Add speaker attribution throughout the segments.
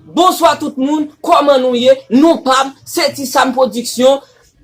Speaker 1: Bonsoir tout le monde, comment nous y est? Nous pas, c'est Tissam Production.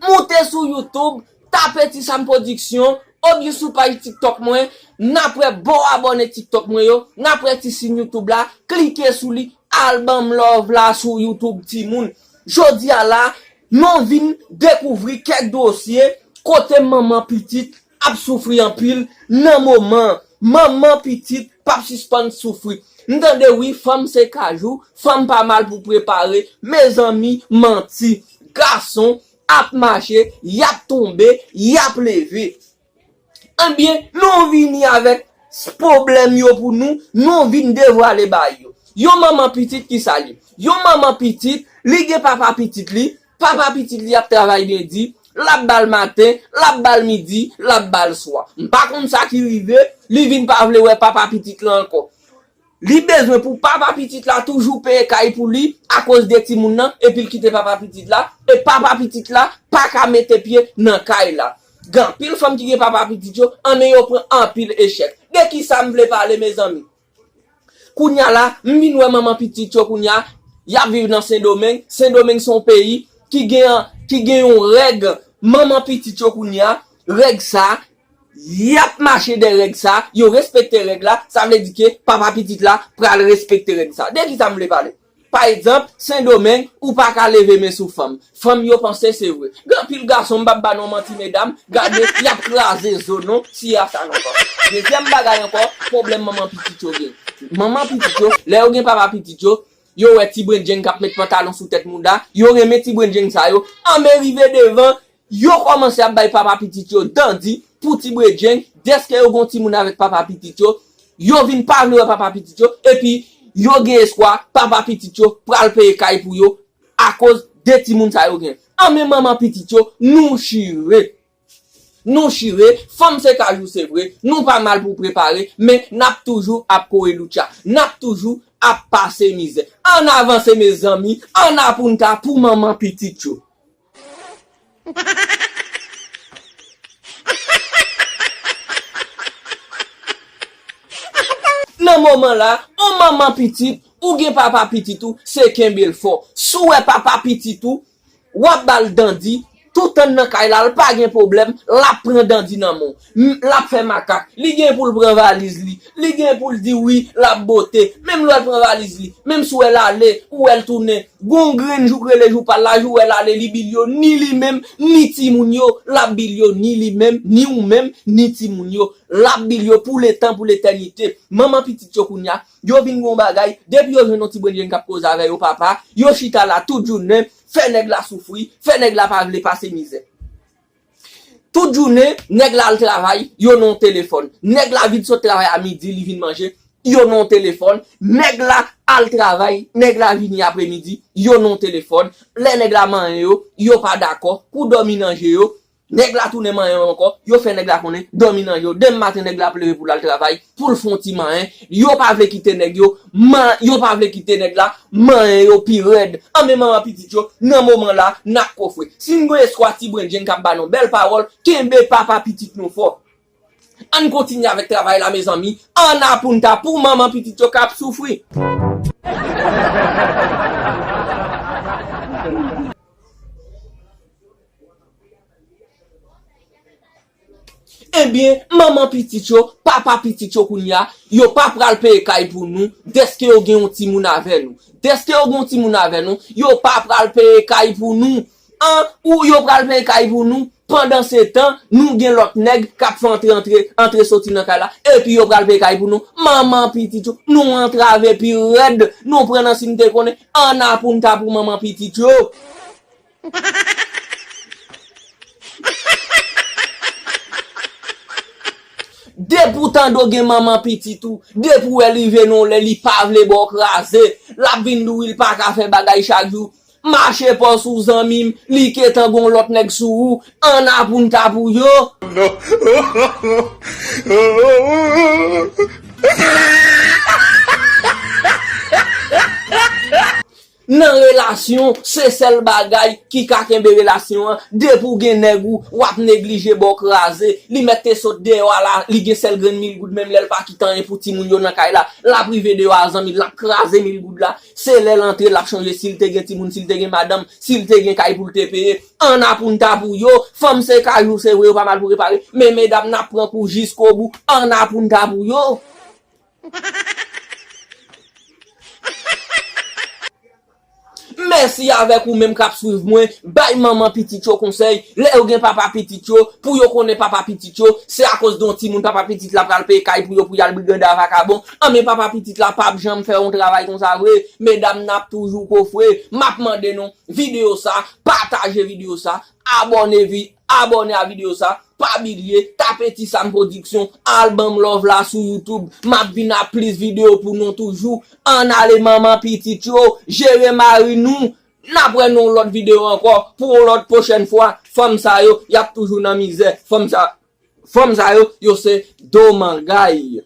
Speaker 1: Montez sur YouTube, tapez Tissam Production. Ou sur page TikTok moi, n'après bon abonné TikTok moi yo, n'après Tissin YouTube là, cliquez sur lui, album love là sur YouTube Timoun. Jodi à là, nous vinn découvrir quelques dossiers côté maman petite a souffrir en pile nan moment maman petite pas suspend souffrir. N'tendez oui, femme c'est cajou, femme pas mal pour préparer, mes amis menti, garçon a marché, y a tombé, y a levé. En bien, nous vini avec problème yo pour nous vini devoir les ba yo. Yo maman petite qui sali. Yo maman petite, li gen papa petite li a travail lundi, la balle matin, la balle midi, la balle soir. Par contre ça qui rive, li vinn pa vle ouais papa petite là encore. Li besoin pour papa petite là toujours payer kay pour lui à cause des ti moun nan et puis il quitte papa petite là et papa petite là pas ka mettre pied dans kay là. Gan pile femme qui gen papa petit yo, en yo prend en pile échec. Dès qui ça me vle parler mes amis. Kounya là, m'vin wè maman petit yo kounya, y a vivre dans Saint-Domingue son pays qui gen yon règle maman petit yo kounya, règle ça, y a marché des règles ça, yo respecter règle là, ça veut dire que papa petit là pral respecter règle ça. Dès qui ça me vle parler. Par exemple, Saint-Domingue, ou pas qu'à lever mes sous femme. Femme yo pense c'est vrai. Grand pile garçon baba non menti mesdames, gardez, y a crasé zone si y a ça encore. Deuxième bagay encore, problème maman petit yo gen. Maman petit yo, là yo gen papa petit yo wè ti brenjeng k'ap met pantalon sous tête mounda, yo remet ti brenjeng sa yo, en arrivé devant, yo commencé à bay papa petit yo dandi pour ti brenjeng, dès que yo gon ti moun avec papa petit yo vinn parler papa petit yo et puis yo gen espoir papa petit yo pral payer kay pour yo à cause de ti moun sa yo gen. En même maman petit yo nous chire, femme c'est cajou c'est vrai, nous pas mal pour préparer mais n'a toujours à courir lucha, n'a toujours à passer misère. En avance mes amis, en apunta pour maman petit yo. Nan moment là, on maman petite ou gen papa petit tout, c'est Kembel fort. Sou papa petit tout, wap bal dandi, tout an nan kay la, pas gen problème, la prend dandi nan mon. La fait macaque, li gen pour le prendre valise li gen pour le dire oui, la beauté, même l'autre prend valise li, même sou elle aller ou elle tourne, gon grain jou le jou pas la jou elle aller li bilio ni li même ni ti moun yo, la bilio ni li même ni ou même ni ti moun yo, la bilio pour le temps pour l'éternité. Maman petite yo kounya, yo vinn gon bagay, depuis yo jwenn ti bonjen k'ap cause avec yo papa, yo chita la toute journée, fait nèg la souffrir, fait nèg la pa vle passer misère. Toute journée, nèg la al travail, yo non téléphone. Nèg la vide so travail à midi, li vinn manger, yo non téléphone. Nèg la al travail, nèg la vini après-midi, yo non téléphone. Les nèg la man yo pas d'accord, pour dormir nan yo. Nèg la tourne man encore, yo fait nèg la connaît, dormir nan yo. Dem matin nèg la pleurer pour le travail, pour le font ti man, yo pas vle quitter nèg yo pas vle quitter nèg la, man yo pi red. En même maman petit yo, nan moment là, n'a kofre. Si ngo espoir ti brenjen k'ap ba non belle parole, kembe papa petit nou fort. On continue avec travail là mes amis, on apunta pour maman petit yo k'ap souffrir. Eh bien, maman petit yo, papa petit yo kounya, yo pas pral payer kay pour nous, deske yo gen yon ti moun avec nous. Deske yo gen ti moun avec nous, yo pas pral payer kay pour nous. Ou yo pral payer kay pour nous, pendant ce temps, nous gen l'autre nèg k'ap entrer sorti nan kay la, et puis yo pral payer kay pour nous. Maman petit yo, nous entrave puis red, nous prenons si nous te connaît, en apunta pour maman petit yo. De pourtant do gen maman petit tout, de pour elle rive non li pa vle bo krasé, la vindou il pa ka fait bagay chaque jour. Marche pas sous zanmim, li ketan gon lot nèg sou, en apunta pour yo. Non. Nan relasyon, c'est sel bagay qui ka kembe relasyon, de pou gen nèg ou wap néglige bok rasé, li mette sot de wala, li gen sel gen 1000 goud même l'el pa kitan pou ti moun yo nan kay la, la privé de wazan mi la krasé 1000 goud la, c'est l'el entre la changer s'il te gen ti moun, s'il te gen madame, s'il te gen kay pou te payer, an a pou nta pou yo, femme c'est kayou c'est vrai pas mal pour réparer, mais mesdames n'a prend pour jusqu'au bout, an a pou nta pou yo. Merci avec ou même k'ap suivre moi, bay maman petit yo conseil, le ou gen papa petit yo, pour yo connaît papa petit yo, c'est à cause d'un ti moun papa petit la pral paye kay pour yo pour y al brigade vagabond. En mais papa petit la pas jamais faire un travail comme ça vrai, mesdames n'a toujours coffre, m'a demandé non, vidéo ça, partager vidéo ça, abonnez à vidéo ça, pas oublier, tapez Ti Sam Production, album Love là sur YouTube, m'a vinn a plus vidéo pour nous toujours, en aller maman petit yo, gérer mari nous, n'après nous l'autre vidéo encore, pour l'autre prochaine fois, femme ça yo, y a toujours dans misère, femme ça yo c'est Domangay.